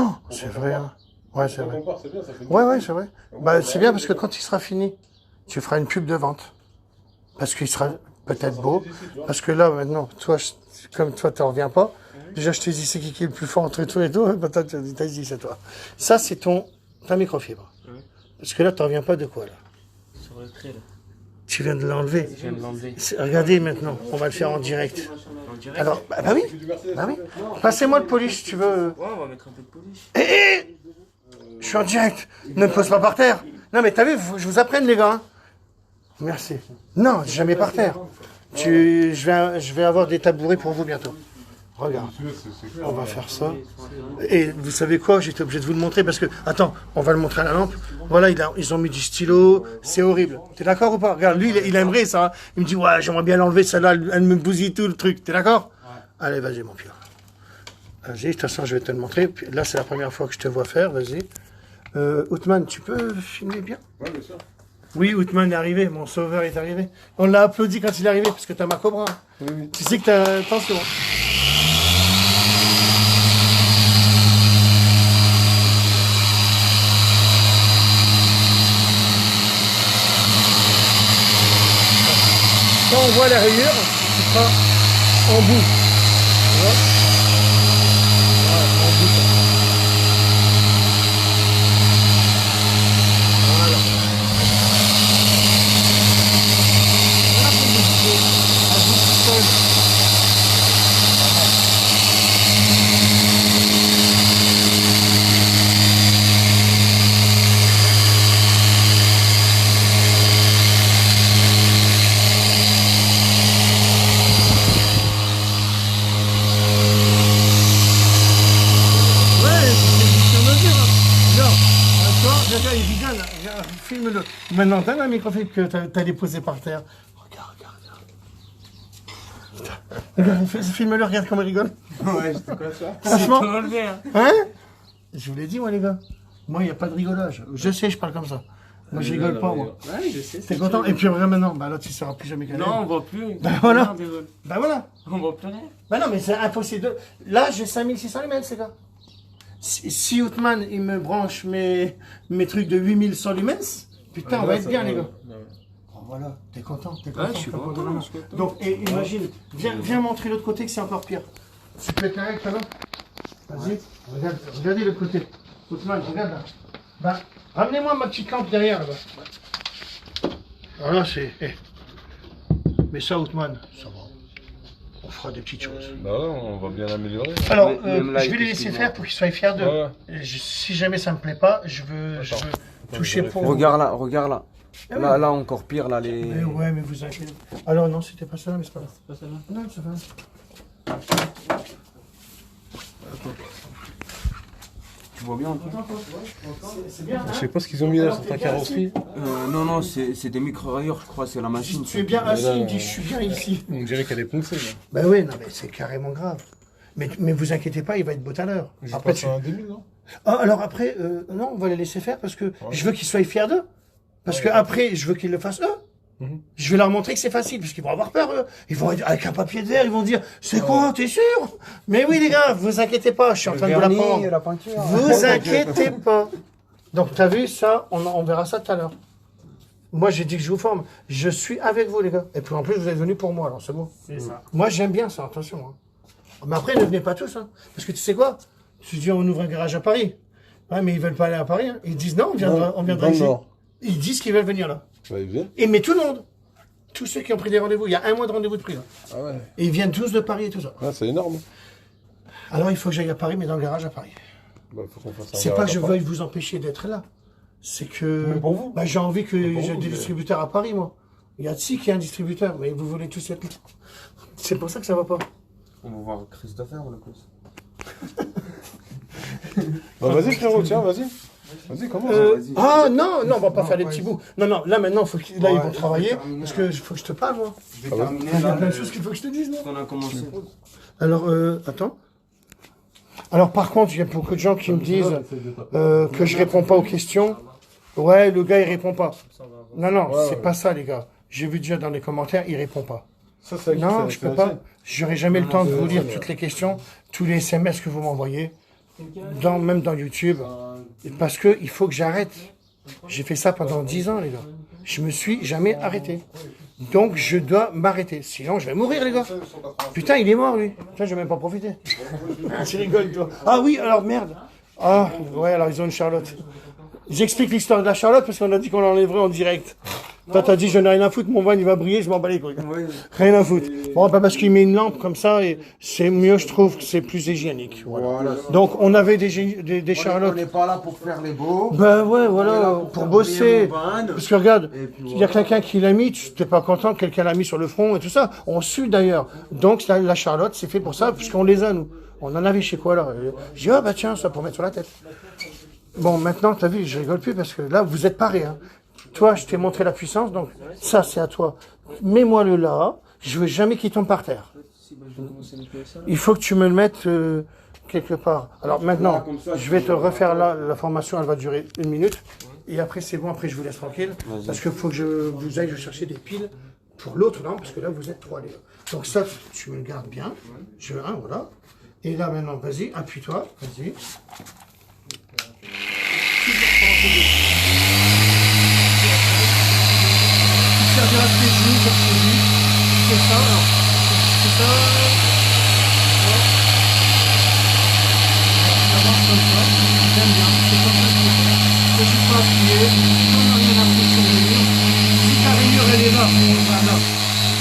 Non, c'est vrai. Hein. Ouais, c'est vrai. Ouais, c'est vrai. Bah, c'est bien parce que quand il sera fini, tu feras une pub de vente. Parce qu'il sera peut-être beau. Parce que là, maintenant, toi, comme toi, t'en reviens pas. Déjà, je te dis, c'est qui est le plus fort entre toi et toi. Maintenant, tu t'as dit, c'est toi. Ça, c'est ta microfibre. Parce que là, t'en reviens pas de quoi, là? Sur le trait, là. Tu viens de l'enlever. Je viens de l'enlever. Regardez maintenant, on va le faire en direct. En direct. Alors, bah oui. Passez-moi le polish si tu veux. Ouais, on va mettre un peu de polish. Je suis en direct. Ne me pose pas par terre. Non, mais t'as vu, je vous apprenne, les gars. Hein. Merci. Non, jamais par terre. Je vais avoir des tabourets pour vous bientôt. Regarde. On va faire ça. Et vous savez quoi? J'étais obligé de vous le montrer parce que... Attends, on va le montrer à la lampe. Voilà, ils ont mis du stylo. C'est horrible. T'es d'accord ou pas? Regarde, lui, il aimerait ça. Hein. Il me dit, ouais, j'aimerais bien l'enlever, celle-là. Elle me bousille tout le truc. T'es d'accord? Allez, vas-y, mon pire. Vas-y, de toute façon, je vais te le montrer. Puis là, c'est la première fois que je te vois faire. Vas-y. Outman, tu peux filmer bien? Ouais, bien sûr. Oui, Outman est arrivé. Mon sauveur est arrivé. On l'a applaudi quand il est arrivé parce que t'as ma cobra. Hein. Oui. Tu sais que t'as... Attention. Quand on voit la rayure, tu sera en bout. Tu vois? Voilà, en bout. Voilà. Regarde, il rigole. Regarde, filme-le. Maintenant, t'as la microfibre que t'as déposé par terre. Regarde. Regarde, filme-le, regarde comment il rigole. Ouais, j'étais quoi ça? Franchement. Enlevé, hein. Hein? Je vous l'ai dit, moi, les gars. Moi, il n'y a pas de rigolage. Je sais, je parle comme ça. Moi, je rigole pas, moi. Ouais, je sais. T'es content? Et puis, regarde maintenant. Bah là, tu ne seras plus jamais calé. Non, on voit plus. Bah voilà. Non, désolé. Bah voilà. On voit plus rien. Bah non, mais c'est impossible. Là, j'ai 5600 lumens, ces gars. Si Outman, il me branche mes trucs de 8100 lumens, putain, on va être bien, les gars. Oh, voilà, t'es content, Ouais, je suis content. Je suis content. Donc, et imagine, viens montrer l'autre côté que c'est encore pire. Tu peux être correct, là? Vas-y, regardez le côté. Outman, regarde là. Bah, ramenez-moi ma petite lampe derrière, là-bas. Voilà, c'est... Mais ça, Outman, ça va. On fera des petites choses. Bah ouais, on va bien l'améliorer. Alors, même là, je vais les laisser faire pour qu'ils soient fiers d'eux. Ouais. Si jamais ça me plaît pas, je veux toucher pour... Regarde là. Ah ouais. Là, encore pire, là, les... Mais ouais, mais vous inquiétez. Alors non, c'était pas ça, mais c'est pas grave. Pas celle-là. Non, c'est pas grave. Tu vois bien, toi? C'est bien, Je hein? sais pas ce qu'ils ont mis là sur ta carrosserie. Non, c'est des micro-rayures, je crois, c'est la machine. Tu es bien assis, il me dit je suis bien ici. On dirait qu'elle est poncée. Là. Ben oui, non, mais c'est carrément grave. Mais vous inquiétez pas, il va être beau à l'heure. J'ai Après, passé un demi, non? Ah, alors après, non, on va les laisser faire parce que je veux qu'ils soient fiers d'eux. Parce que après, je veux qu'ils le fassent eux. Je vais leur montrer que c'est facile, parce qu'ils vont avoir peur, eux. Ils vont être avec un papier de verre, ils vont dire, c'est quoi, t'es sûr? Mais oui, les gars, vous inquiétez pas, je suis en train de vous l'apprendre. la peinture. Vous inquiétez pas. Donc, t'as vu ça, on verra ça tout à l'heure. Moi, j'ai dit que je vous forme. Je suis avec vous, les gars. Et puis, en plus, vous êtes venus pour moi, alors c'est bon. C'est ça. Moi, j'aime bien ça, attention. Hein. Mais après, ne venez pas tous, hein. Parce que tu sais quoi? Tu dis, on ouvre un garage à Paris. Ouais, mais ils veulent pas aller à Paris, hein. Ils disent, non, on viendra ici. Ils disent qu'ils veulent venir là. Bah, ils viennent. Et mais tout le monde. Tous ceux qui ont pris des rendez-vous, il y a un mois de rendez-vous de pris là. Ah ouais. Et ils viennent tous de Paris et tout ça. Ah, c'est énorme. Alors il faut que j'aille à Paris, mais dans le garage à Paris. Bah, faut qu'on fasse un C'est pas garage que je à Paris. veuille vous empêcher d'être là. C'est que Mais pour vous. bah, j'ai envie que pour j'ai vous, des mais- distributeurs à Paris, moi. Il y a Tsi qui est un distributeur, mais vous voulez tous être là. C'est pour ça que ça va pas. On va voir Christopher, le plus. Bah, vas-y, frérot, tiens, vas-y. Vas-y, commence. Vas-y. Ah non, on va pas faire les petits bouts. Non, là maintenant, faut qu'ils ils vont travailler. Parce que faut que je te parle, moi. Je vais Ah ouais. terminer Il y a là, plein de choses qu'il faut que je te dise, non? qu'on a commencé. Alors, attends. Alors, par contre, il y a beaucoup de gens qui me disent que je réponds pas aux questions. Ouais, le gars, il répond pas. Non, c'est pas ça, les gars. J'ai vu déjà dans les commentaires, il répond pas. Ça, c'est Non, je peux pas. J'aurai jamais le temps de vous lire toutes les questions, tous les SMS que vous m'envoyez. même dans YouTube, parce que il faut que j'arrête. J'ai fait ça pendant 10 ans, les gars. Je me suis jamais arrêté. Donc, je dois m'arrêter. Sinon, je vais mourir, les gars. Putain, il est mort, lui. Putain, je vais même pas profiter. Tu rigoles, toi. Ah oui, alors, merde. Ah, ouais, alors, ils ont une Charlotte. J'explique l'histoire de la Charlotte parce qu'on a dit qu'on l'enlèverait en direct. Toi, t'as dit, je n'ai rien à foutre, mon van, il va briller, je m'en bats les couilles. Rien à foutre. Bon, pas parce qu'il met une lampe comme ça, et c'est mieux, je trouve, que c'est plus hygiénique. Voilà. Donc, on avait des Charlottes. On n'est pas là pour faire les beaux. Ben ouais, voilà, pour bosser. mon van. Parce que regarde, Et puis il y a quelqu'un qui l'a mis, tu t'es pas content, quelqu'un l'a mis sur le front et tout ça. On sue d'ailleurs. Donc, la Charlotte, c'est fait pour ça, puisqu'on les a, nous. On en avait chez quoi, là? J'ai dit, ah bah tiens, ça pour mettre sur la tête. Bon, maintenant, t'as vu, je rigole plus parce que là, vous êtes parés, hein. Toi, je t'ai montré la puissance, donc ça, c'est à toi. Mets-moi-le là, je veux jamais qu'il tombe par terre. Il faut que tu me le mettes quelque part. Alors maintenant, je vais te refaire là, la formation, elle va durer 1 minute. Et après, c'est bon, après, je vous laisse tranquille. Parce qu'il faut que je vous aille chercher des piles pour l'autre lampe, parce que là, vous êtes 3, les gars. Donc ça, tu me le gardes bien. Je veux un, voilà. Et là, maintenant, vas-y, appuie-toi, vas-y. Servira de tes genoux, comme je dis. C'est ça, alors. C'est ça. Ça marche comme ça. J'aime bien. C'est comme ça que je fais. Je suis pas appuyé. On n'a rien à foutre sur le mur. Si ta rainure, elle est là, voilà.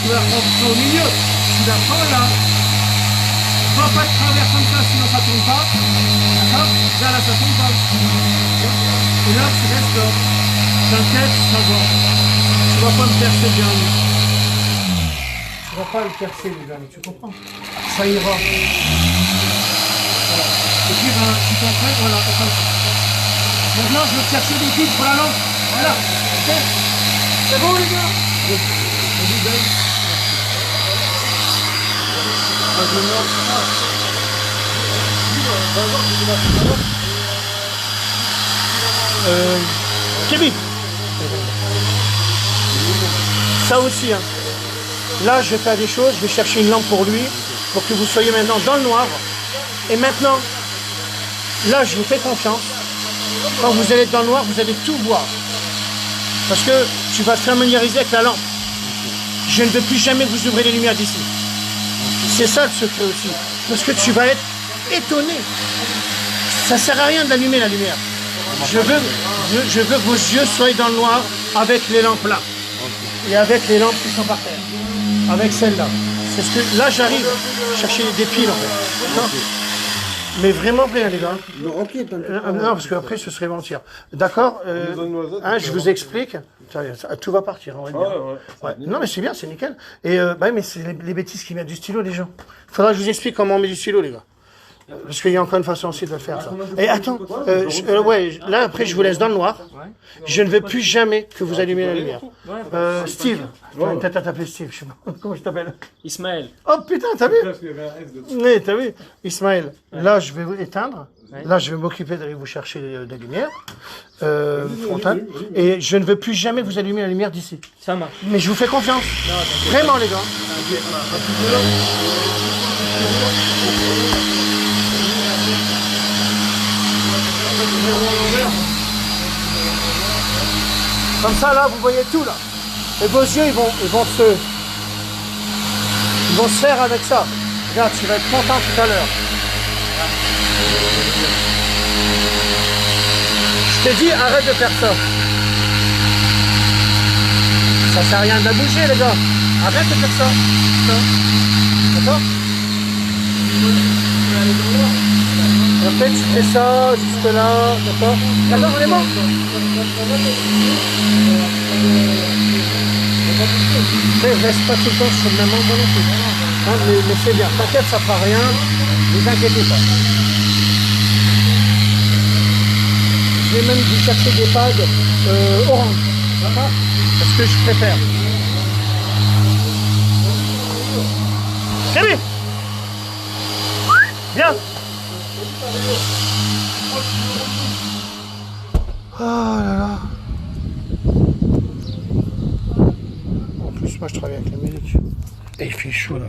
Tu la prends au milieu. Tu la prends là. Prends pas de travers comme ça, sinon ça tourne pas. D'accord? Là, ça tourne pas. Et là, tu restes là. T'inquiète, ça va. Tu vas pas me percer le dernier. Tu vas pas le percer le dernier, tu comprends? Ça ira. Voilà. Et puis ben, tu t'entraînes, voilà, comme ça. Maintenant, je vais chercher des fils pour la lampe. Voilà. Ok? C'est bon les gars? Vas-y, donne. Ah, je me Kevin. Ça aussi, hein. Là, je vais faire des choses, je vais chercher une lampe pour lui, pour que vous soyez maintenant dans le noir. Et maintenant, là, je vous fais confiance. Quand vous allez être dans le noir, vous allez tout voir. Parce que tu vas te familiariser avec la lampe. Je ne veux plus jamais que vous ouvrez les lumières d'ici. C'est ça le secret aussi. Parce que tu vas être étonné. Ça ne sert à rien d'allumer la lumière. Je veux que vos yeux soient dans le noir avec les lampes là. Et avec les lampes qui sont par terre. Avec celle-là. C'est ce que là j'arrive chercher des piles en fait. D'accord. Mais vraiment bien les gars. Non, parce qu'après ce serait mentir. D'accord hein, je vous explique. Tout va partir. On va dire. Ouais. Non mais c'est bien, c'est nickel. Et bah, mais c'est les bêtises qui mettent du stylo les gens. Faudra que je vous explique comment on met du stylo les gars. Parce qu'il y a encore une façon aussi de le faire, ça. Et attends, ouais, là, après, je vous laisse dans le noir. Je ne veux plus jamais que vous allumiez la lumière. Steve, peut-être à t'appeler Steve, je sais pas. Comment je t'appelle? Ismaël. Oh putain, t'as vu? Oui, t'as vu? Ismaël, là, je vais vous éteindre. Là, je vais m'occuper d'aller vous chercher des lumières frontales. Et je ne veux plus jamais que vous allumiez la lumière d'ici. Ça marche. Mais je vous fais confiance. Vraiment, les gars. Comme ça, là, vous voyez tout, là. Et vos yeux, ils vont se faire avec ça. Regarde, tu vas être content tout à l'heure. Je te dis, arrête de faire ça. Ça sert à rien de la bouger, les gars. Arrête de faire ça. D'accord? Après, tu fais ça, juste là, d'accord? D'accord, on est bon? Mais reste pas tout le temps sur le même angle non plus. Hein, mais c'est bien, t'inquiète, ça fera rien, ne vous inquiétez pas. Je vais même vous chercher des pads orange, d'accord? Parce que je préfère. Salut! Viens! Oh là là. En plus, moi je travaille avec la musique. Et il fait chaud là.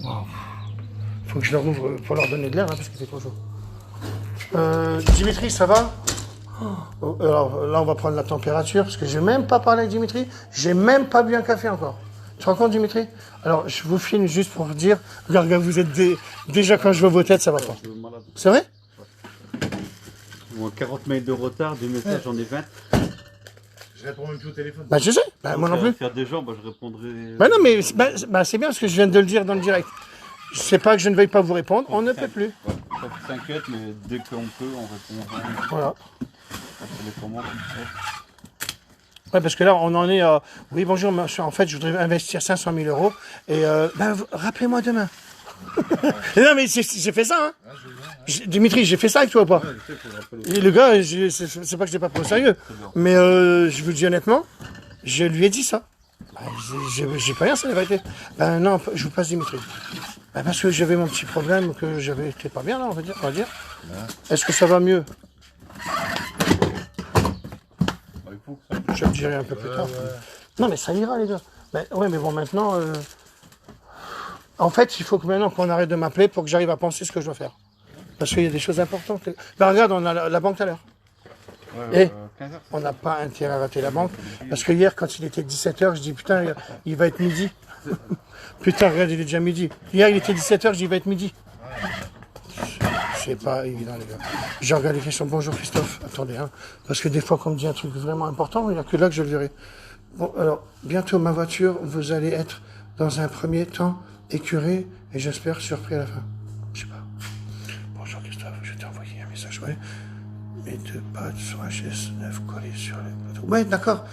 Wow. Faut que je leur ouvre pour leur donner de l'air hein, parce qu'il fait trop chaud. Dimitri, ça va? Oh, alors là, on va prendre la température, parce que j'ai même pas parlé avec Dimitri. J'ai même pas bu un café encore. Tu te rends compte, Dimitri? Alors, je vous filme juste pour vous dire, regarde, vous êtes déjà quand je vois vos têtes, ça va pas. C'est vrai? Moi, 40 mails de retard, des messages, j'en ai 20. Je réponds même plus au téléphone. Bah, je sais. Bah, moi non plus. Faire des gens, bah, je répondrai. Bah non, mais c'est bien parce que je viens de le dire dans le direct. C'est pas que je ne veuille pas vous répondre, on ne peut plus. Ouais, ça s'inquiète, mais dès qu'on peut, on répond. Voilà. On les commandes, tout ça. Ouais, parce que là, on en est à... Oui, bonjour, monsieur. En fait, je voudrais investir 500 000 euros. Et rappelez-moi demain. Non, mais j'ai fait ça, hein. Dimitri, j'ai fait ça avec toi ou pas? Et le gars, c'est pas que je l'ai pas pris au sérieux. Mais je vous dis honnêtement, je lui ai dit ça. Bah, j'ai pas rien, c'est la vérité. Ben non, je vous passe Dimitri. Ben, parce que j'avais mon petit problème, que j'avais été pas bien là, on va dire. Est-ce que ça va mieux? Je le dirai un peu plus tard. Non, mais ça ira, les gars. Ben, ouais, mais bon, maintenant... En fait, il faut que maintenant qu'on arrête de m'appeler pour que j'arrive à penser ce que je dois faire. Parce qu'il y a des choses importantes. Ben, regarde, on a la banque tout à l'heure. Et on n'a pas intérêt à rater la banque. Parce que hier, quand il était 17h, je dis, putain, il va être midi. Putain, regarde, il est déjà midi. Hier, il était 17h, je dis, il va être midi. C'est pas évident, les gars. J'ai regardé les questions. Bonjour, Christophe. Attendez, hein. Parce que des fois, quand on me dit un truc vraiment important, il n'y a que là que je le verrai. Bon, alors, bientôt, ma voiture, vous allez être, dans un premier temps, écuré et j'espère surpris à la fin. Je sais pas. Bonjour, Christophe. Je t'ai envoyé un message, ouais. Mes deux pattes sont HS9 collées sur les plateaux. Ouais, d'accord.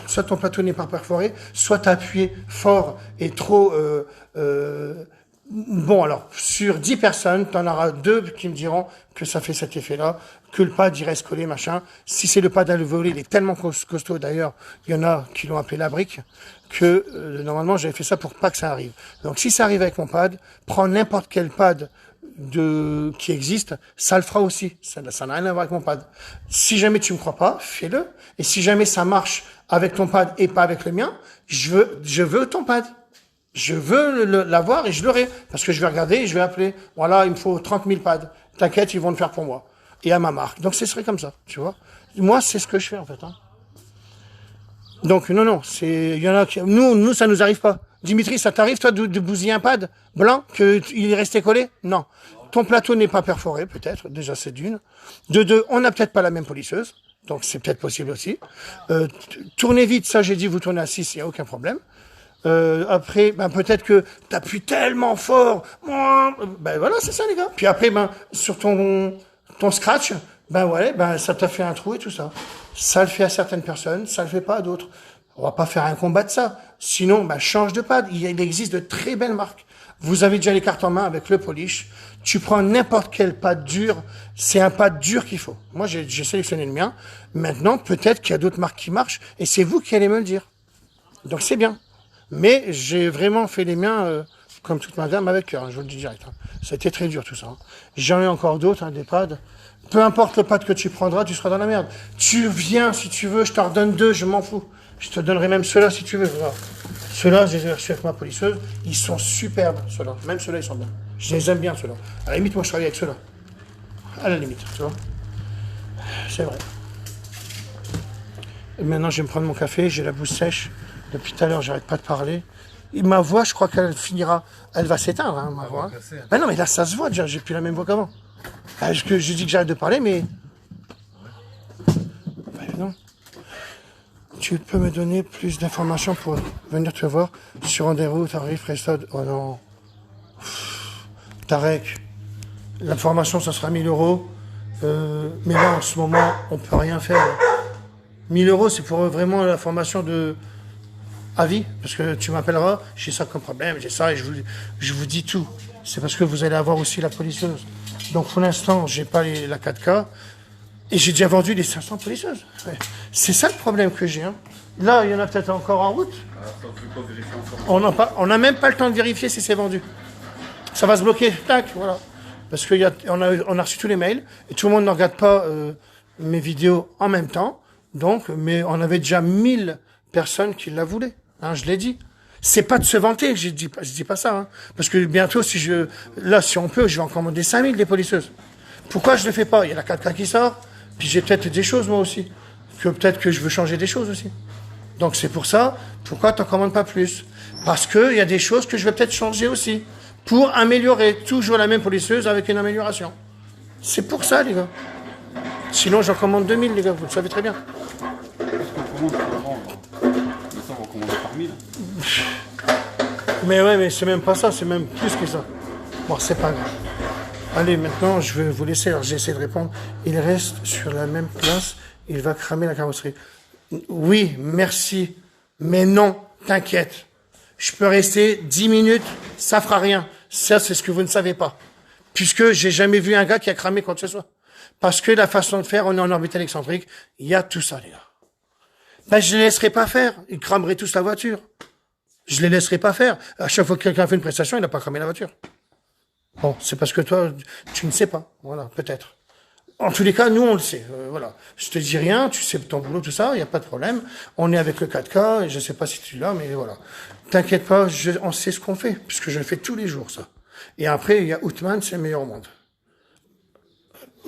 Soit ton plateau n'est pas perforé, soit tu as appuyé fort et trop... Bon, alors, sur 10 personnes, tu en auras 2 qui me diront que ça fait cet effet-là, que le pad, il reste collé, machin. Si c'est le pad à le voler, il est tellement costaud, d'ailleurs, il y en a qui l'ont appelé la brique, que normalement, j'avais fait ça pour pas que ça arrive. Donc, si ça arrive avec mon pad, prends n'importe quel pad qui existe, ça le fera aussi. Ça n'a rien à voir avec mon pad. Si jamais tu me crois pas, fais-le. Et si jamais ça marche avec ton pad et pas avec le mien, je veux ton pad. Je veux l'avoir et je l'aurai. Parce que je vais regarder et je vais appeler. Voilà, il me faut 30 000 pads. T'inquiète, ils vont le faire pour moi. Et à ma marque. Donc, ce serait comme ça, tu vois. Moi, c'est ce que je fais, en fait, hein. Donc, non, il y en a qui, nous, ça nous arrive pas. Dimitri, ça t'arrive, toi, de bousiller un pad blanc, qu'il est resté collé? Non. Ton plateau n'est pas perforé, peut-être. Déjà, c'est d'une. De deux, on n'a peut-être pas la même polisseuse. Donc, c'est peut-être possible aussi. Tournez vite, ça, j'ai dit, vous tournez à 6, il n'y a aucun problème. Après, ben, peut-être que t'appuies tellement fort. Ben, voilà, c'est ça, les gars. Puis après, ben, sur ton scratch, ben, ouais, ben, ça t'a fait un trou et tout ça. Ça le fait à certaines personnes, ça le fait pas à d'autres. On va pas faire un combat de ça. Sinon, ben, change de pad. Il existe de très belles marques. Vous avez déjà les cartes en main avec le polish. Tu prends n'importe quel pad dur. C'est un pad dur qu'il faut. Moi, j'ai sélectionné le mien. Maintenant, peut-être qu'il y a d'autres marques qui marchent et c'est vous qui allez me le dire. Donc, c'est bien. Mais j'ai vraiment fait les miens, comme toute madame, avec cœur, hein, je vous le dis direct. Hein. Ça a été très dur tout ça. Hein. J'en ai encore d'autres, hein, des pads. Peu importe le pad que tu prendras, tu seras dans la merde. Tu viens si tu veux, je t'en redonne 2, je m'en fous. Je te donnerai même ceux-là si tu veux. Voilà. Ceux-là, je les ai reçus avec ma polisseuse. Ils sont superbes, ceux-là. Même ceux-là, ils sont bien. Je les aime bien, ceux-là. À la limite, moi, je travaille avec ceux-là. À la limite, tu vois. C'est vrai. Et maintenant, je vais me prendre mon café, j'ai la bouche sèche. Depuis tout à l'heure, j'arrête pas de parler. Et ma voix, je crois qu'elle finira. Elle va s'éteindre, hein, ma voix. Ben non, mais là, ça se voit déjà. J'ai plus la même voix qu'avant. Je dis que j'arrête de parler, mais. Ben non. Tu peux me donner plus d'informations pour venir te voir sur rendez-vous, tarif, Prestad. Oh non. Tarek. La formation, ça sera 1000 euros. Mais là, en ce moment, on peut rien faire. 1000 euros, c'est pour vraiment la formation de. À vie, parce que tu m'appelleras, j'ai ça comme problème, j'ai ça, et je vous dis tout. C'est parce que vous allez avoir aussi la polisseuse. Donc pour l'instant, j'ai pas la 4K, et j'ai déjà vendu les 500 polisseuses. Ouais. C'est ça le problème que j'ai. Hein. Là, il y en a peut-être encore en route. On n'a même pas le temps de vérifier si c'est vendu. Ça va se bloquer, tac, voilà. Parce qu'on a reçu tous les mails, et tout le monde ne regarde pas mes vidéos en même temps. Donc, mais on avait déjà 1000 personnes qui la voulaient. Hein, je l'ai dit. C'est pas de se vanter, je dis pas ça. Hein. Parce que bientôt, si on peut, je vais en commander 5000 des polisseuses. Pourquoi je ne le fais pas? Il y a la 4K qui sort, puis j'ai peut-être des choses moi aussi, que peut-être que je veux changer des choses aussi. Donc c'est pour ça, pourquoi tu n'en commandes pas plus? Parce qu'il y a des choses que je vais peut-être changer aussi, pour améliorer, toujours la même polisseuse avec une amélioration. C'est pour ça, les gars. Sinon, j'en commande 2000, les gars, vous le savez très bien. Parce qu'on commande pour vendre. Maintenant, on va commander par 1000. Mais ouais, mais c'est même pas ça, c'est même plus que ça. Bon, c'est pas grave. Allez, maintenant, je vais vous laisser. Alors, j'essaie de répondre. Il reste sur la même place. Il va cramer la carrosserie. Oui, merci. Mais non, t'inquiète. Je peux rester 10 minutes, ça fera rien. Ça, c'est ce que vous ne savez pas. Puisque j'ai jamais vu un gars qui a cramé quoi que ce soit. Parce que la façon de faire, on est en orbital excentrique, il y a tout ça, les gars. Ben, je les laisserai pas faire. Ils crameraient tous la voiture. Je les laisserai pas faire. À chaque fois que quelqu'un fait une prestation, il n'a pas cramé la voiture. Bon, c'est parce que toi, tu ne sais pas. Voilà, peut-être. En tous les cas, nous, on le sait. Voilà. Je te dis rien, tu sais ton boulot, tout ça, il n'y a pas de problème. On est avec le 4K, et je sais pas si tu l'as, mais voilà. T'inquiète pas, on sait ce qu'on fait, puisque je le fais tous les jours, ça. Et après, il y a Outman, c'est le meilleur au monde.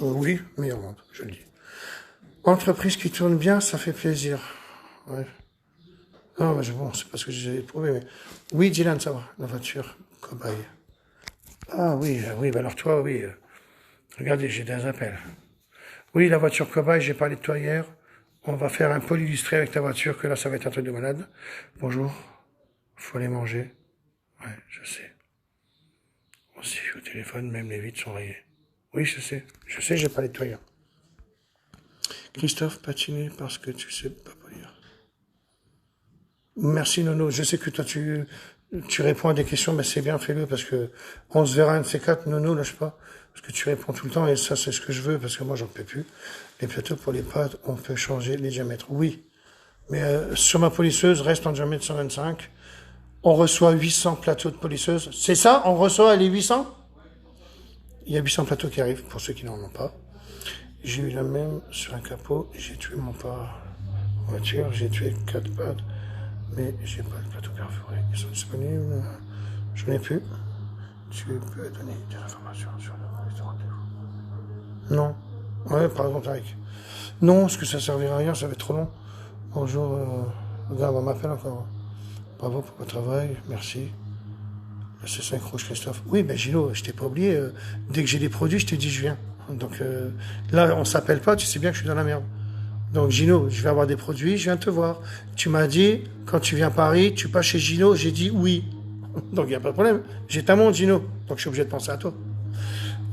Oui, meilleur au monde, je le dis. Entreprise qui tourne bien, ça fait plaisir. Ouais. Non, mais bon, c'est parce que j'ai éprouvé, mais... Oui, Dylan, ça va, la voiture, cobaye. Ah oui, oui, bah alors toi, oui. Regardez, j'ai des appels. Oui, la voiture cobaye, j'ai parlé de toi hier. On va faire un pôle illustré avec ta voiture, que là, ça va être un truc de malade. Bonjour. Faut aller manger. Ouais, je sais. Aussi, au téléphone, même les vitres sont rayées. Oui, je sais, j'ai parlé de toi hier. Christophe, patiner parce que tu sais pas polir. Merci Nono, je sais que toi tu réponds à des questions, mais c'est bien, fais-le, parce que on se verra un de ces quatre, Nono, lâche pas, parce que tu réponds tout le temps, et ça c'est ce que je veux, parce que moi j'en peux plus. Les plateaux pour les pads, on peut changer les diamètres, oui. Mais sur ma polisseuse, reste en diamètre 125, on reçoit 800 plateaux de polisseuse. C'est ça, on reçoit les 800? Il y a 800 plateaux qui arrivent, pour ceux qui n'en ont pas. J'ai eu la même sur un capot, j'ai tué mon pas voiture, j'ai tué 4 pads, mais j'ai pas de plateau carburé. Ils sont disponibles, je n'ai plus. Tu peux donner des informations sur le rendez-vous? Non. Ouais, par exemple, avec. Non, parce que ça servira à rien, ça va être trop long. Bonjour, regarde, on m'appelle encore. Bravo pour votre travail, merci. C'est 5 rouge, Christophe. Oui, ben Gino, je t'ai pas oublié. Dès que j'ai des produits, je te dis je viens. Donc là, on s'appelle pas, tu sais bien que je suis dans la merde. Donc Gino, je vais avoir des produits, je viens te voir. Tu m'as dit, quand tu viens à Paris, tu passes chez Gino, j'ai dit oui. Donc il n'y a pas de problème. J'ai ta montre, Gino. Donc je suis obligé de penser à toi.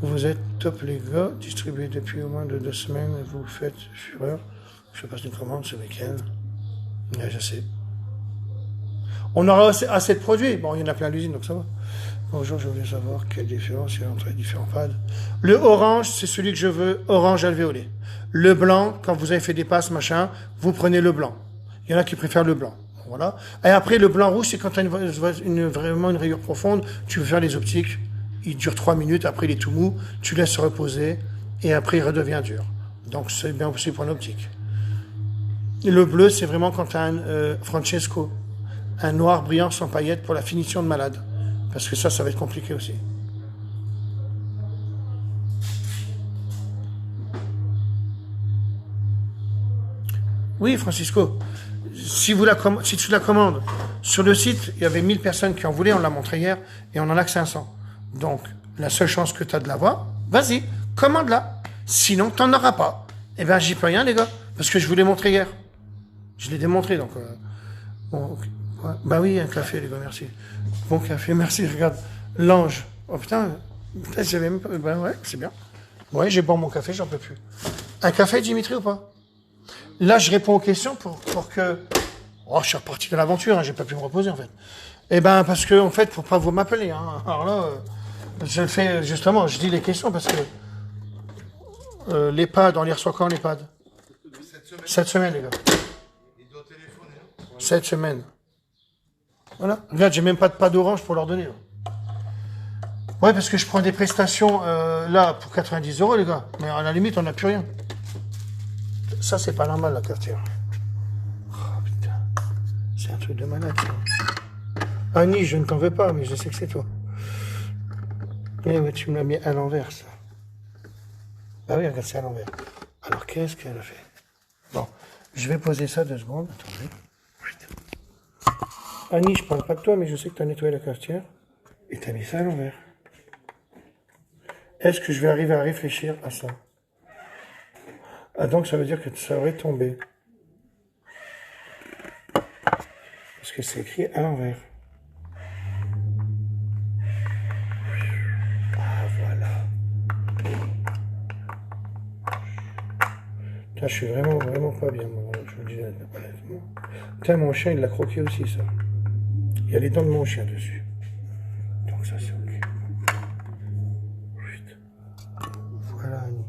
Vous êtes top les gars, distribué depuis au moins de 2 semaines, vous faites fureur. Je passe une commande ce week-end. Ouais, je sais. On aura assez de produits. Bon, il y en a plein à l'usine, donc ça va. Bonjour, je voulais savoir quelle différence il y a entre les différents pads. Le orange, c'est celui que je veux, orange alvéolé. Le blanc, quand vous avez fait des passes, machin, vous prenez le blanc. Il y en a qui préfèrent le blanc. Voilà. Et après, le blanc rouge, c'est quand tu as vraiment une rayure profonde, tu veux faire les optiques. Il dure 3 minutes, après il est tout mou, tu laisses reposer, et après il redevient dur. Donc c'est bien aussi pour l'optique. Le bleu, c'est vraiment quand tu as un Francesco, un noir brillant sans paillettes pour la finition de malade. Parce que ça va être compliqué aussi. Oui, Francisco. Si tu la commandes, sur le site, il y avait 1000 personnes qui en voulaient, on l'a montré hier, et on en a que 500. Donc, la seule chance que tu as de l'avoir, vas-y, commande-la. Sinon, tu n'en auras pas. Eh bien, j'y peux rien, les gars, parce que je vous l'ai montré hier. Je l'ai démontré, donc... bon, okay. Ouais. Bah oui, un café, les gars, merci. Bon café, merci, regarde. L'ange. Oh putain, j'avais même pas... Ben ouais, c'est bien. Ouais, j'ai bu mon café, j'en peux plus. Un café, Dimitri, ou pas? Là, je réponds aux questions pour que... Oh, je suis reparti de l'aventure, hein, j'ai pas pu me reposer, en fait. Eh ben, parce que, en fait, pour pas vous m'appeler, hein. Alors là, je le fais, justement, je dis les questions parce que... les pads, on les reçoit quand, les pads? 7 semaines, les gars. 7 semaines. Voilà. Regarde, j'ai même pas de pad orange pour leur donner. Là. Ouais, parce que je prends des prestations, là, pour 90 €, les gars. Mais à la limite, on n'a plus rien. Ça, c'est pas normal, la cafetière. Oh, putain. C'est un truc de malade, ça. Annie, je ne t'en veux pas, mais je sais que c'est toi. Eh ouais, tu me l'as mis à l'envers, ça. Bah oui, regarde, c'est à l'envers. Alors, qu'est-ce qu'elle a fait? Bon, je vais poser ça 2 secondes. Attendez. Annie, je parle pas de toi, mais je sais que tu as nettoyé la cafetière. Et tu as mis ça à l'envers. Est-ce que je vais arriver à réfléchir à ça? Ah, donc ça veut dire que ça aurait tombé. Parce que c'est écrit à l'envers. Ah, voilà. Putain, je suis vraiment pas bien, moi. Je vous le dis honnêtement. Putain, mon chien, il l'a croqué aussi, ça. Il y a les dents de mon chien dessus. Donc ça, c'est ok. Voilà, Annie.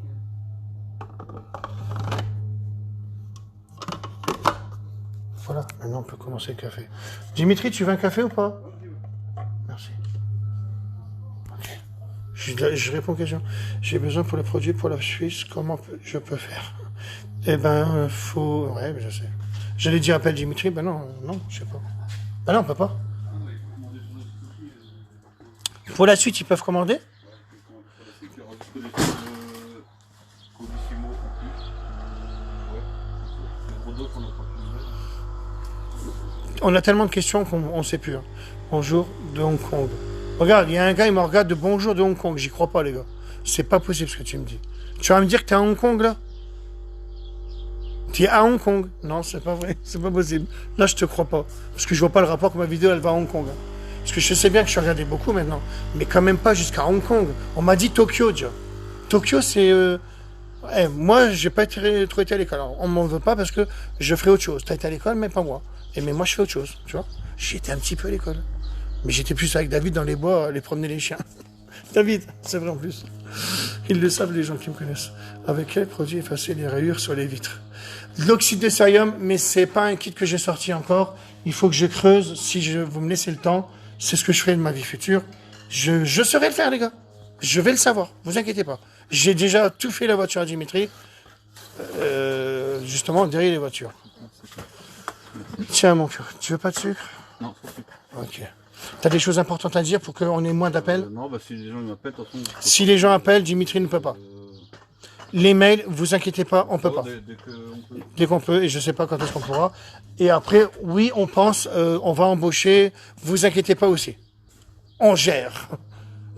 Voilà, maintenant on peut commencer le café. Dimitri, tu veux un café ou pas? Merci. Ok. Je réponds aux questions. J'ai besoin pour le produit pour la Suisse, comment je peux faire? Eh ben, faut... Ouais, je sais. J'allais dire appelle Dimitri, ben non, je sais pas. Ben non, on peut pas. Pour la suite, ils peuvent commander? On a tellement de questions qu'on ne sait plus. Hein. Bonjour de Hong Kong. Regarde, il y a un gars, il me regarde de bonjour de Hong Kong. J'y crois pas, les gars. C'est pas possible ce que tu me dis. Tu vas me dire que tu es à Hong Kong, là? Tu es à Hong Kong? Non, c'est pas vrai. C'est pas possible. Là, je te crois pas. Parce que je vois pas le rapport que ma vidéo, elle va à Hong Kong. Hein. Parce que je sais bien que je suis regardé beaucoup maintenant. Mais quand même pas jusqu'à Hong Kong. On m'a dit Tokyo, déjà. Tokyo, c'est... moi, j'ai pas trop été à l'école. Alors, on m'en veut pas parce que je ferai autre chose. Tu as été à l'école, mais pas moi. Mais moi, je fais autre chose, tu vois. J'étais un petit peu à l'école. Mais j'étais plus avec David dans les bois, aller promener les chiens. David, c'est vrai en plus. Ils le savent, les gens qui me connaissent. Avec quel produit effacer les rayures sur les vitres? L'oxyde de cérium, mais c'est pas un kit que j'ai sorti encore. Il faut que je creuse. Si vous me laissez le temps, c'est ce que je ferai de ma vie future. Je saurai le faire, les gars. Je vais le savoir. Vous inquiétez pas. J'ai déjà tout fait la voiture à Dimitri. Justement, derrière les voitures. Tiens, mon cœur, tu veux pas de sucre? Non, sans sucre. Ok. T'as des choses importantes à dire pour qu'on ait moins d'appels? Non, bah si les gens ils m'appellent, de toute façon. Si les gens appellent, Dimitri ne peut pas. Les mails, vous inquiétez pas, on peut pas. Dès qu'on peut, et je sais pas quand est-ce qu'on pourra. Et après, oui, on pense, on va embaucher, vous inquiétez pas aussi. On gère.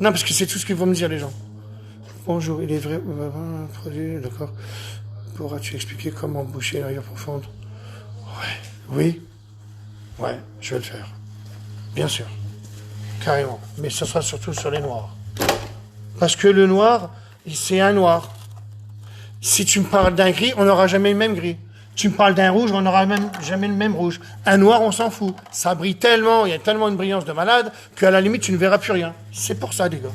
Non, parce que c'est tout ce qu'ils vont me dire, les gens. Bonjour, il est vrai, un produit, d'accord. Pourras-tu expliquer comment embaucher la rayure profonde? Ouais. Oui. Ouais, je vais le faire. Bien sûr. Carrément. Mais ce sera surtout sur les noirs. Parce que le noir, c'est un noir. Si tu me parles d'un gris, on n'aura jamais le même gris. Tu me parles d'un rouge, on n'aura même jamais le même rouge. Un noir, on s'en fout. Ça brille tellement, il y a tellement une brillance de malade, qu'à la limite, tu ne verras plus rien. C'est pour ça, les gars.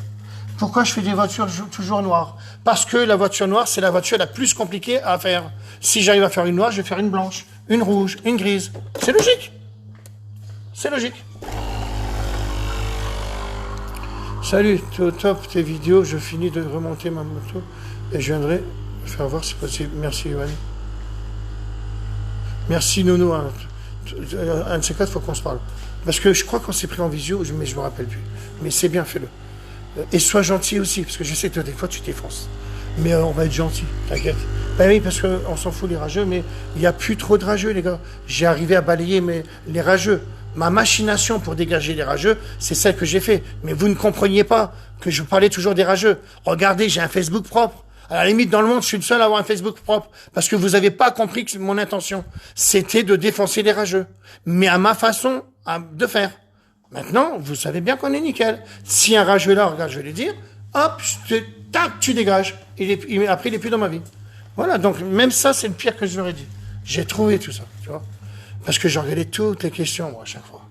Pourquoi je fais des voitures toujours noires? Parce que la voiture noire, c'est la voiture la plus compliquée à faire. Si j'arrive à faire une noire, je vais faire une blanche, une rouge, une grise. C'est logique. C'est logique. Salut, t'es au top tes vidéos. Je finis de remonter ma moto et je viendrai faire voir si possible. Merci, Yoann. Merci, Nono. Un de ces quatre, il faut qu'on se parle. Parce que je crois qu'on s'est pris en visio, mais je me rappelle plus. Mais c'est bien, fais-le. Et sois gentil aussi, parce que je sais que des fois, tu t'effonces. Mais on va être gentil, t'inquiète. Ben oui, parce qu'on s'en fout les rageux, mais il n'y a plus trop de rageux, les gars. J'ai arrivé à balayer les rageux. Ma machination pour dégager les rageux, c'est celle que j'ai fait. Mais vous ne compreniez pas que je parlais toujours des rageux. Regardez, j'ai un Facebook propre. À la limite, dans le monde, je suis le seul à avoir un Facebook propre. Parce que vous n'avez pas compris que mon intention, c'était de défoncer les rageux. Mais à ma façon de faire. Maintenant, vous savez bien qu'on est nickel. Si un rageux est là, regarde, je vais lui dire, hop, tac, tu dégages. Après, il est plus dans ma vie. Voilà, donc même ça, c'est le pire que je leur ai dit. J'ai trouvé tout ça, tu vois. Parce que j'ai regardé toutes les questions, moi, à chaque fois.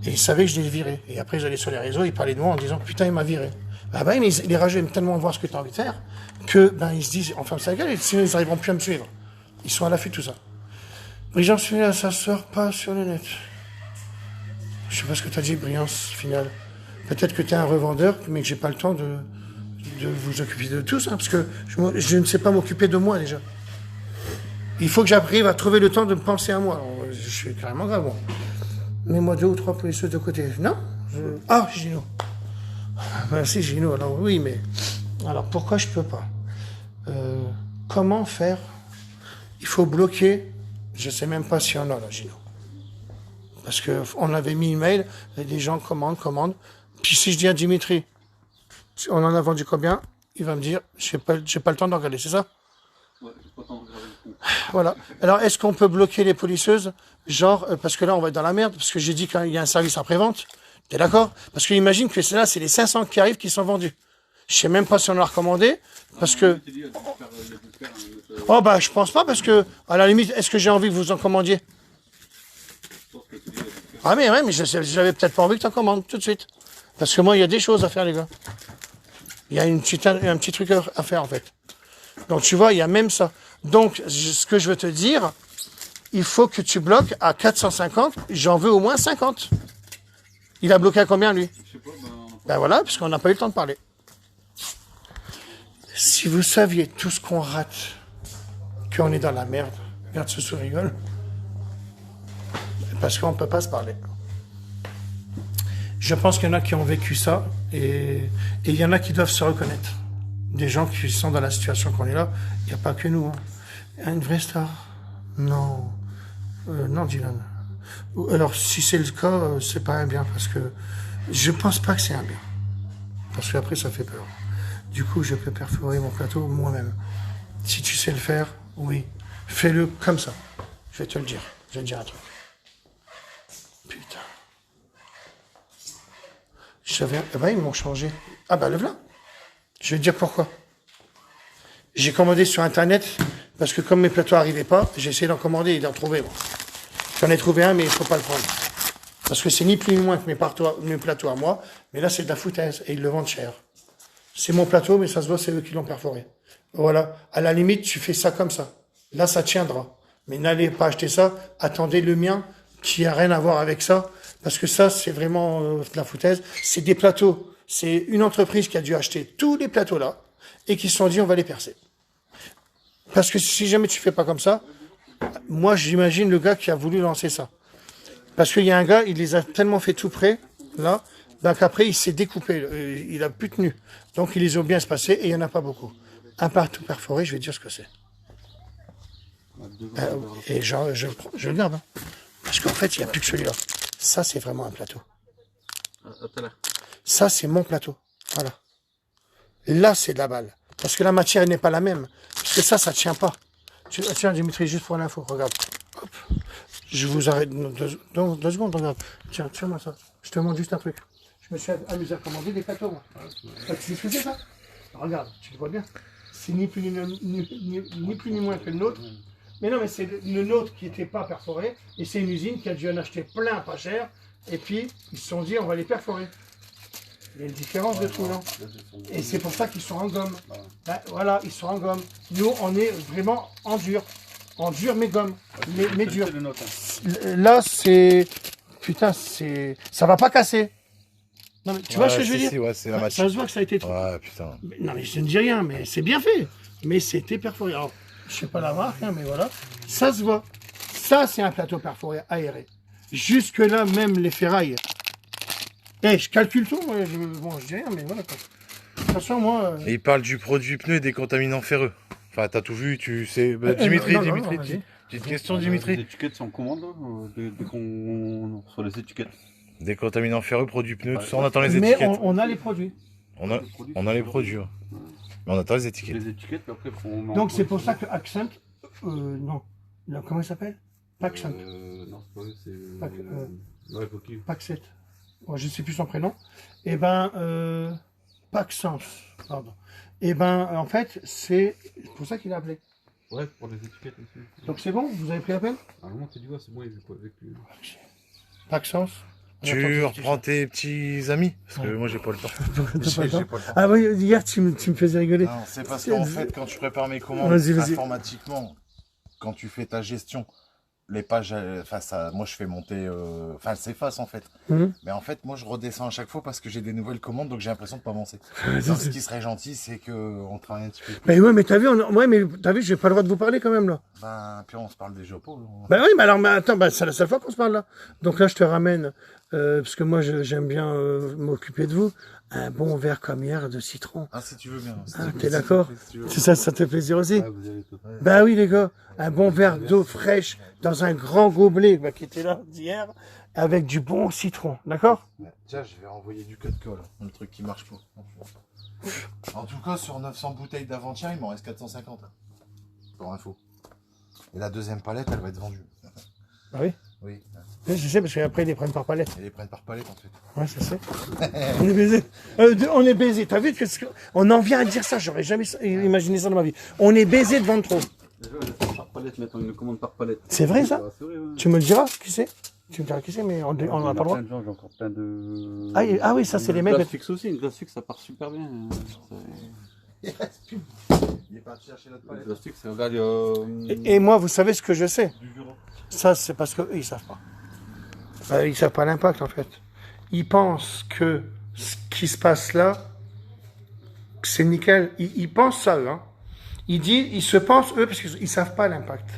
Et ils savaient que je les virais. Et après, j'allais sur les réseaux, ils parlaient de moi en disant, putain, il m'a viré. Ah ben, mais les rageux aiment tellement voir ce que tu as envie de faire, que, ben, ils se disent, enfin, c'est la gueule, sinon ils n'arriveront plus à me suivre. Ils sont à l'affût de tout ça. Brigitte, celui-là, ça sort pas sur le net. Je sais pas ce que tu as dit, Brillance, finale. Peut-être que tu es un revendeur, mais que j'ai pas le temps de vous occuper de tous, hein, parce que je ne sais pas m'occuper de moi, déjà. Il faut que j'arrive à trouver le temps de me penser à moi. Alors, je suis carrément grave, moi. Mets-moi 2 ou 3 policiers de côté. Non? Ah, Gino. Merci, Gino. Alors, oui, mais... Alors, pourquoi je peux pas? comment faire? Il faut bloquer, je sais même pas s'il y en a là, Gino. Parce qu'on avait mis email, et les gens commandent. Puis si je dis à Dimitri, on en a vendu combien? Il va me dire, j'ai pas le temps de regarder, c'est ça? Ouais, j'ai pas le temps de regarder le coup. Voilà. Alors, est-ce qu'on peut bloquer les polisseuses? Genre, parce que là, on va être dans la merde, parce que j'ai dit qu'il y a un service après-vente. T'es d'accord? Parce que imagine que là, c'est les 500 qui arrivent qui sont vendus. Je sais même pas si on l'a recommandé, parce que... Oh, bah, je pense pas, parce que, à la limite, est-ce que j'ai envie que vous en commandiez? Ah, mais ouais, mais j'avais peut-être pas envie que tu en commandes tout de suite. Parce que moi, il y a des choses à faire, les gars. Il y a un petit truc à faire, en fait. Donc, tu vois, il y a même ça. Donc, ce que je veux te dire, il faut que tu bloques à 450. J'en veux au moins 50. Il a bloqué à combien, lui? Je sais pas, Ben voilà, parce qu'on n'a pas eu le temps de parler. Si vous saviez tout ce qu'on rate, qu'on est dans la merde, regarde ce sourire, parce qu'on ne peut pas se parler. Je pense qu'il y en a qui ont vécu ça, et il y en a qui doivent se reconnaître. Des gens qui sont dans la situation qu'on est là, il n'y a pas que nous. Hein. Une vraie star? Non. Non, Dylan. Alors, si c'est le cas, c'est pas un bien, parce que je pense pas que c'est un bien. Parce qu'après, ça fait peur. Du coup, je peux perforer mon plateau moi-même. Si tu sais le faire, oui. Fais-le comme ça. Je vais te le dire. Je vais te dire un truc. Putain. Eh ben, ils m'ont changé. Ah bah, le voilà. Je vais te dire pourquoi. J'ai commandé sur Internet, parce que comme mes plateaux n'arrivaient pas, j'ai essayé d'en commander et d'en trouver. Bon. J'en ai trouvé un, mais il ne faut pas le prendre. Parce que c'est ni plus ni moins que mes plateaux à moi, mais là, c'est de la foutaise, et ils le vendent cher. C'est mon plateau, mais ça se voit, c'est eux qui l'ont perforé. Voilà. À la limite, tu fais ça comme ça. Là, ça tiendra. Mais n'allez pas acheter ça. Attendez le mien, qui a rien à voir avec ça. Parce que ça, c'est vraiment de la foutaise. C'est des plateaux. C'est une entreprise qui a dû acheter tous les plateaux là, et qui se sont dit, on va les percer. Parce que si jamais tu fais pas comme ça, moi, j'imagine le gars qui a voulu lancer ça. Parce qu'il y a un gars, il les a tellement fait tout près, là, donc après, il s'est découpé, il a plus tenu. Donc, ils les ont bien espacés, et il n'y en a pas beaucoup. Un partout perforé, je vais dire ce que c'est. Et je le garde. Hein. Parce qu'en fait, il n'y a plus que celui-là. Ça, c'est vraiment un plateau. Ça, c'est mon plateau. Voilà. Là, c'est de la balle. Parce que la matière n'est pas la même. Parce que ça tient pas. Tiens, Dimitri, juste pour l'info, regarde. Hop. Je vous arrête 2 secondes, regarde. Tiens-moi ça. Je te montre juste un truc. Je me suis amusé à commander des plateaux, moi. Tu sais ce que c'est, ça? Regarde, tu le vois bien. C'est ni plus ni moins que le nôtre. Mais non, mais c'est le nôtre qui n'était pas perforé. Et c'est une usine qui a dû en acheter plein, pas cher. Et puis, ils se sont dit, on va les perforer. Il y a une différence de tout, non? Et c'est pour ça qu'ils sont en gomme. Ben, voilà, ils sont en gomme. Nous, on est vraiment en dur. En dur, mais gomme. Mais dur. Là, c'est... Putain, c'est... Ça va pas casser. Non, mais tu vois ce que je veux dire? Ouais, c'est la Ça machine. se voit que ça a été trop. Ouais, putain. Non, mais je ne dis rien, mais c'est bien fait. Mais c'était perforé. Alors, je sais pas la marque, hein, mais voilà. Ça se voit. Ça, c'est un plateau perforé aéré. Jusque-là, même les ferrailles. Eh, je calcule tout, moi. Bon, je dis rien, mais voilà. Quoi. De toute façon, moi... Et il parle du produit pneu et des contaminants ferreux. Enfin, t'as tout vu, tu sais... Bah, Dimitri, non, Dimitri, vas-y. petite question, Les Dimitri. étiquettes sont en commande, là, dès qu'on reçoit les étiquettes. Des contaminants ferreux, produits pneus, tout ça, on attend les Mais étiquettes. on a les produits. On a les produits, ouais. Mais on attend les étiquettes. Les étiquettes, puis après, on met en Donc, c'est pour ça production. que Accent... non. Là, comment il s'appelle? Paxent. Non, c'est pas vrai, c'est... Pac- Ouais, Pocky. Paxet. Bon, je ne sais plus son prénom. Eh ben, Paxence, pardon. Eh ben, en fait, c'est pour ça qu'il a appelé. Ouais, pour les étiquettes aussi. Donc c'est bon, vous avez pris l'appel? À un moment, tu dis, ouais, c'est bon, il est pas avec lui. Paxence. Tu reprends tes petits amis? Parce que moi, j'ai pas le temps. T'as pas le temps Ah oui, hier, tu me faisais rigoler. Non, c'est parce qu'en fait, quand je prépare mes commandes Vas-y. informatiquement, quand tu fais ta gestion, les pages, enfin, ça, moi, je fais monter, enfin, elles s'effacent en fait. Mhm. Mais en fait, moi, je redescends à chaque fois parce que j'ai des nouvelles commandes, donc j'ai l'impression de pas avancer. Ouais, Donc, ce qui serait gentil, c'est qu'on travaille un petit peu plus. Mais ouais, mais t'as vu, ouais, mais t'as vu, j'ai pas le droit de vous parler quand même là. Ben, puis on se parle déjà pas. Bah oui, mais alors, mais attends, bah, c'est la seule fois qu'on se parle là. Donc là, je te ramène parce que moi j'aime bien m'occuper de vous, un bon verre comme hier de citron. Ah, si tu veux bien. Si Ah, tu veux, t'es si d'accord? tu veux. C'est ça, ça te fait plaisir aussi? Ouais, vous avez tout. Bah oui les gars, un bon verre d'eau fraîche dans un grand gobelet bah, qui était là d'hier, avec du bon citron, d'accord? Ouais. Tiens, je vais renvoyer du cut-call, le truc qui marche pas. En tout cas, sur 900 bouteilles d'avant-hier, il m'en reste 450. Pour info. Et la deuxième palette, elle va être vendue. Ah oui? Oui. Je sais parce qu'après ils les prennent par palette. Et les prennent par palette en fait. Ouais, je sais. On est baisés. On est baisés. T'as vu on en vient à dire ça, j'aurais jamais imaginé ça dans ma vie. On est baisés de vendre trop. Par palette maintenant, une commande par palette. C'est vrai ça? C'est vrai, ouais. Tu me le diras, qui c'est? Tu me diras qui c'est, mais on n'a pas le droit. Plein de gens, j'ai encore plein de. Ah oui, ça, c'est les mecs- Une glace fixe aussi, une glace fixe ça part super bien. Il reste plus. Il est parti chercher notre Une palette. glace fixe, regarde, Et moi, vous savez ce que je sais? Du bureau. Ça, c'est parce qu'eux, ils savent pas. Ils savent pas l'impact, en fait. Ils pensent que ce qui se passe là, c'est nickel. Ils pensent ça, eux. Hein. Ils se pensent, eux, parce qu'ils savent pas l'impact.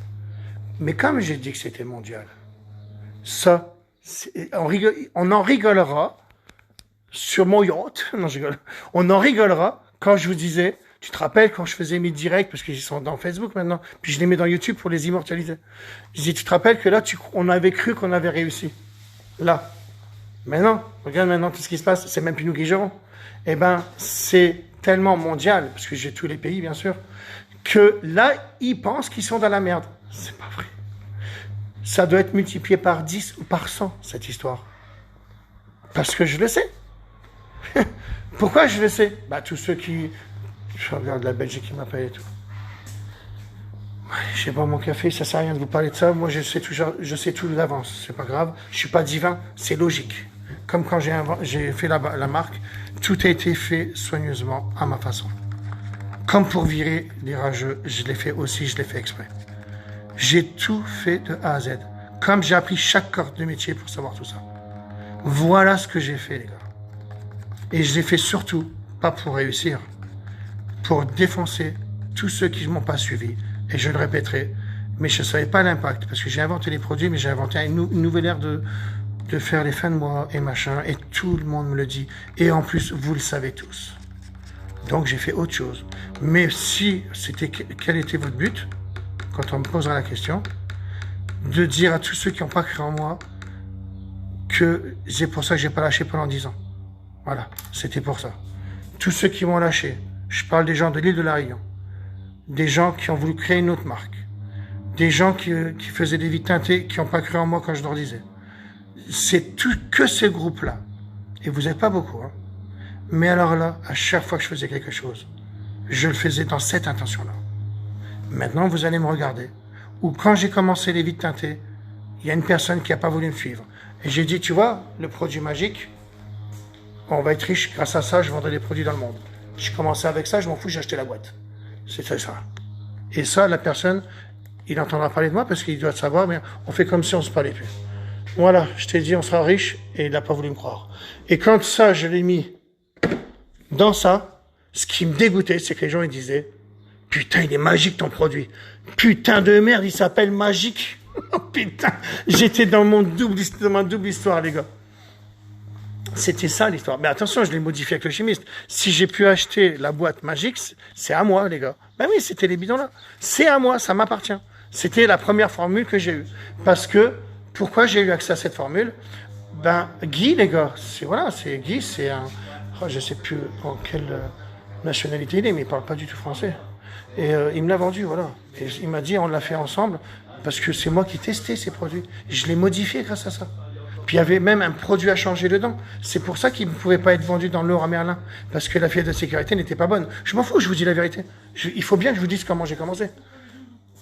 Mais comme j'ai dit que c'était mondial, ça, on en rigolera sur mon yacht. Non, je rigole. On en rigolera quand je vous disais, tu te rappelles quand je faisais mes directs, parce qu'ils sont dans Facebook maintenant, puis je les mets dans YouTube pour les immortaliser. Je disais, tu te rappelles que là, on avait cru qu'on avait réussi. Là. Maintenant, regarde maintenant tout ce qui se passe, c'est même plus nous qui gérons. Eh ben, c'est tellement mondial, parce que j'ai tous les pays, bien sûr, que là, ils pensent qu'ils sont dans la merde. C'est pas vrai. Ça doit être multiplié par 10 ou par 100, cette histoire. Parce que je le sais. Pourquoi je le sais? Bah, tous ceux qui... Je regarde la Belgique qui m'appelle et tout. Je sais pas, mon café, ça sert à rien de vous parler de ça. Moi, je sais tout d'avance. C'est pas grave. Je suis pas divin, c'est logique. Comme quand j'ai fait la marque, tout a été fait soigneusement à ma façon. Comme pour virer les rageux, je l'ai fait aussi, je l'ai fait exprès. J'ai tout fait de A à Z. Comme j'ai appris chaque corps de métier pour savoir tout ça. Voilà ce que j'ai fait, les gars. Et je l'ai fait surtout, pas pour réussir, pour défoncer tous ceux qui ne m'ont pas suivi. Et je le répéterai, mais je ne savais pas l'impact, parce que j'ai inventé les produits, mais j'ai inventé une nouvelle ère de faire les fins de mois et machin, et tout le monde me le dit. Et en plus, vous le savez tous. Donc j'ai fait autre chose. Mais si c'était quel était votre but, quand on me posera la question, de dire à tous ceux qui n'ont pas cru en moi que c'est pour ça que j'ai pas lâché pendant 10 ans. Voilà, c'était pour ça. Tous ceux qui m'ont lâché, je parle des gens de l'île de la Réunion, des gens qui ont voulu créer une autre marque, des gens qui faisaient des vies teintées, qui n'ont pas cru en moi quand je leur disais. C'est tout que ces groupes-là. Et vous n'êtes pas beaucoup, hein. Mais alors là, à chaque fois que je faisais quelque chose, je le faisais dans cette intention-là. Maintenant, vous allez me regarder. Ou quand j'ai commencé les vies teintées, il y a une personne qui n'a pas voulu me suivre. Et j'ai dit, tu vois, le produit magique, on va être riche grâce à ça, je vendrai des produits dans le monde. J'ai commencé avec ça, je m'en fous, j'ai acheté la boîte. C'était ça. Et ça, la personne, il entendra parler de moi parce qu'il doit savoir, mais on fait comme si on se parlait plus. Voilà, je t'ai dit, on sera riche, et il n'a pas voulu me croire. Et quand ça, je l'ai mis dans ça, ce qui me dégoûtait, c'est que les gens, ils disaient, putain, il est magique ton produit. Putain de merde, il s'appelle Magique. Oh, putain, j'étais dans ma double histoire, les gars. C'était ça l'histoire. Mais attention, je l'ai modifié avec le chimiste. Si j'ai pu acheter la boîte Magique, c'est à moi, les gars. Ben oui, c'était les bidons là. C'est à moi, ça m'appartient. C'était la première formule que j'ai eue. Parce que, pourquoi j'ai eu accès à cette formule? Ben, Guy, les gars, c'est Guy, c'est un... Oh, je sais plus en quelle nationalité il est, mais il parle pas du tout français. Et il me l'a vendu, voilà. Et il m'a dit, on l'a fait ensemble, parce que c'est moi qui testais ces produits. Je l'ai modifié grâce à ça. Puis il y avait même un produit à changer dedans. C'est pour ça qu'il ne pouvait pas être vendu dans l'or à Merlin. Parce que la fiette de sécurité n'était pas bonne. Je m'en fous, je vous dis la vérité. Il faut bien que je vous dise comment j'ai commencé.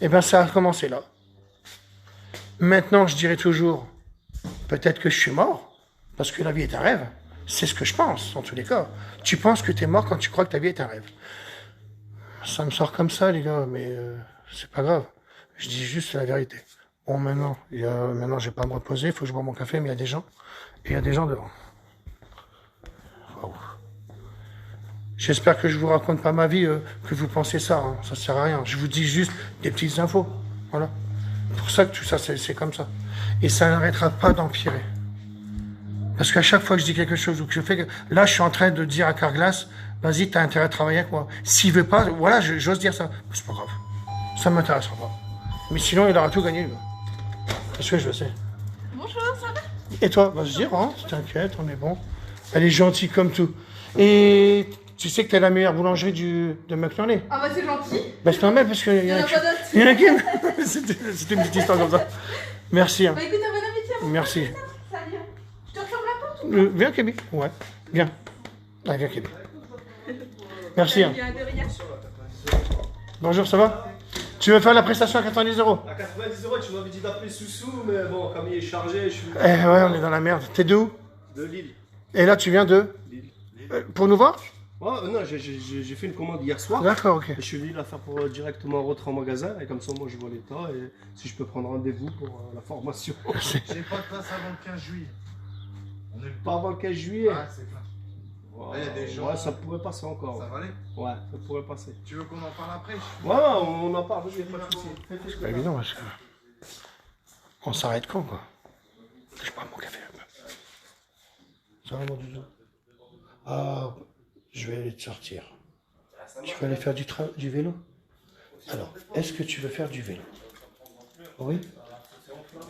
Eh bien, ça a commencé là. Maintenant, je dirais toujours, peut-être que je suis mort, parce que la vie est un rêve. C'est ce que je pense, en tous les cas. Tu penses que tu es mort quand tu crois que ta vie est un rêve. Ça me sort comme ça, les gars, mais c'est pas grave. Je dis juste la vérité. Bon, maintenant, je vais pas me reposer, il faut que je bois mon café, mais il y a des gens, et il y a des gens devant. Wow. J'espère que je vous raconte pas ma vie, que vous pensez ça, hein. Ça sert à rien. Je vous dis juste des petites infos, voilà. Pour ça que tout ça, c'est comme ça. Et ça n'arrêtera pas d'empirer. Parce qu'à chaque fois que je dis quelque chose ou que je fais... Là, je suis en train de dire à Carglass, vas-y, t'as intérêt à travailler avec moi. S'il veut pas, voilà, j'ose dire ça. C'est pas grave. Ça m'intéressera pas. Mais sinon, il aura tout gagné, lui. Parce que je le sais. Bonjour, ça va? Et toi, vas-y, rentre, t'inquiète, on est bon. Elle est gentille comme tout. Et tu sais que t'es la meilleure boulangerie de McNorley. Ah bah c'est gentil. Ben, c'est normal parce qu'il y Il y en en a a pas d'autres. Il y en a qui C'était une petite histoire comme ça. Merci. Hein. Bah écoute, un bon appétit. à vous. Merci. Salut. Je te referme la porte ou Viens, Kébi. Ouais, viens. Allez, viens, Kébi. Merci. Hein. bien de rien. Bonjour, ça va? Tu veux faire la prestation à 90 €? À 90 €, tu m'avais dit d'appeler Soussou, mais bon, comme il est chargé, je suis Eh ouais, on est dans la merde. T'es de où? de Lille. Et là, tu viens de? Lille. Pour nous voir? Ouais, non, j'ai fait une commande hier soir. D'accord, ok. Et je suis venu la faire pour directement rentrer en magasin. Et comme ça, moi, je vois l'état. Et si je peux prendre rendez-vous pour la formation. J'ai pas de place avant le 15 juillet. On est le Pas avant le 15 juillet. Ah, c'est plein. Ouais, il y a des gens- ouais, ça pourrait passer encore. Ça va aller? Ouais, ça pourrait passer. Tu veux qu'on en parle après? Ouais, on en parle, vas-y, pas de soucis. C'est pas évident parce que. On s'arrête quand, quoi? Je prends mon café un peu. Ça va, mon doudou? Ah, je vais aller te sortir. Tu veux aller faire du vélo? Alors, est-ce que tu veux faire du vélo? Oui?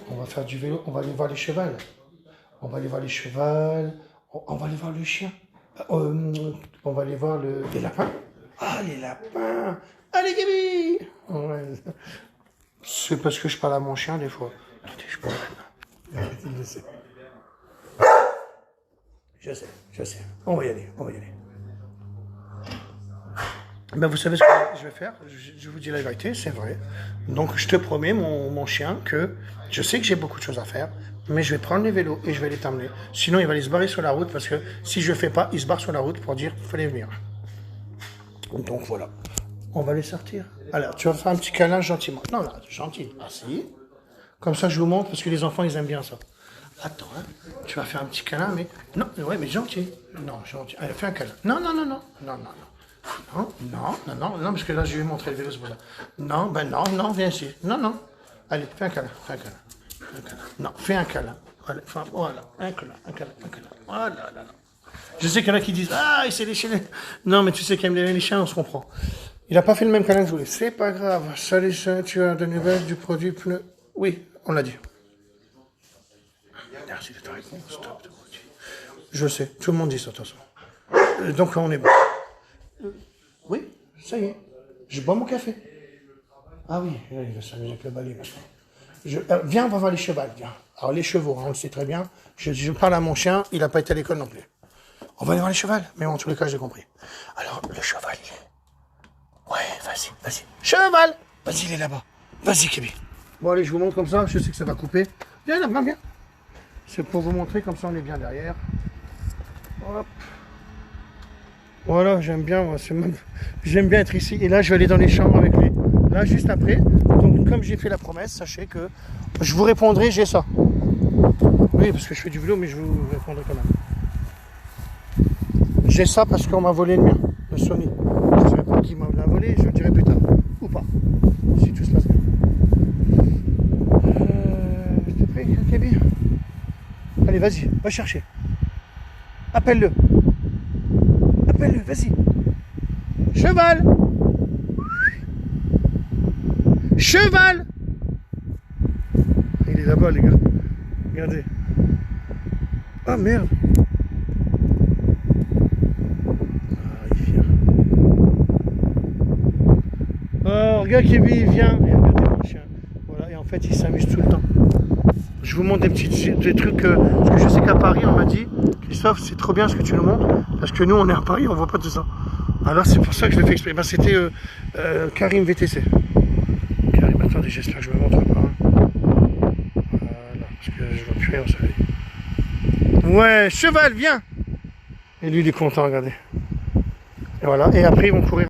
On va faire du vélo, on va aller voir les chevals. On va aller voir les chevals, on va aller voir le chien. On va aller voir les lapins. Ah, les lapins! Allez, Gabi! Ouais. C'est parce que je parle à mon chien des fois. Attendez, je parle maintenant. Il le sait. Je sais. On va y aller. Ben, vous savez ce que je vais faire? Je vous dis la vérité, c'est vrai. Donc, je te promets, mon chien, que je sais que j'ai beaucoup de choses à faire, mais je vais prendre les vélos et je vais les t'emmener. Sinon, il va aller se barrer sur la route parce que si je ne fais pas, il se barre sur la route pour dire qu'il fallait venir. Donc, voilà. On va les sortir. Alors, tu vas faire un petit câlin gentiment. Non, là, gentil. Assis. Comme ça, je vous montre parce que les enfants, ils aiment bien ça. Attends, hein. Tu vas faire un petit câlin, mais... Non, ouais, mais gentil. Non, gentil. Allez, fais un câlin. Non, parce que là, je vais montrer le vélo, c'est pour ça. Non, viens ici. Non. Allez, fais un câlin. Non, fais un câlin. Voilà, un câlin. Voilà, là. Je sais qu'il y en a qui disent, ah, il s'est léché les... Non, mais tu sais qu'il aime les chiens, on se comprend. Il n'a pas fait le même câlin que je voulais. C'est pas grave. Salut, tu as de nouvelles du produit pneu? Oui, on l'a dit. Merci de ta réponse. Stop. Je sais, tout le monde dit ça, de toute façon. Donc, on est bon. Oui, ça y est. Je bois mon café. Ah oui, il va s'amuser avec le balai maintenant. Viens, on va voir les chevals, viens. Alors, les chevaux, on le sait très bien. Je parle à mon chien, il n'a pas été à l'école non plus. On va aller voir les chevals. Mais en tous les cas, j'ai compris. Alors, le cheval, il est... Ouais, vas-y. Cheval! Vas-y, il est là-bas. Vas-y, Kébi. Bon, allez, je vous montre comme ça. Je sais que ça va couper. Viens, viens. C'est pour vous montrer, comme ça, on est bien derrière. Hop. Voilà, j'aime bien. J'aime bien être ici. Et là, je vais aller dans les champs avec lui. Là, juste après. Donc, comme j'ai fait la promesse, sachez que je vous répondrai, j'ai ça. Oui, parce que je fais du vélo, mais je vous répondrai quand même. J'ai ça parce qu'on m'a volé le mien, le Sony. Je ne sais pas qui l'a volé, je le dirai plus tard. Ou pas. Si tout se passe bien. T'es prêt, Kébi? Allez, vas-y, va chercher. Appelle-le, vas-y. Cheval! Il est là-bas, les gars. Regardez. Ah, merde. Oh, regarde Kébi, il vient. Et regardez mon chien. Voilà, et en fait, il s'amuse tout le temps. Je vous montre des trucs, parce que je sais qu'à Paris, on m'a dit, Christophe, c'est trop bien ce que tu nous montres, parce que nous, on est à Paris, on voit pas tout ça. Alors, c'est pour ça que je le fais exprès. Ben, c'était Karim VTC. Karim, attendez, j'espère que je me montre pas. Voilà, parce que je vois plus rien au soleil. Ouais, cheval, viens! Et lui, il est content, regardez. Et voilà, et après, ils vont courir.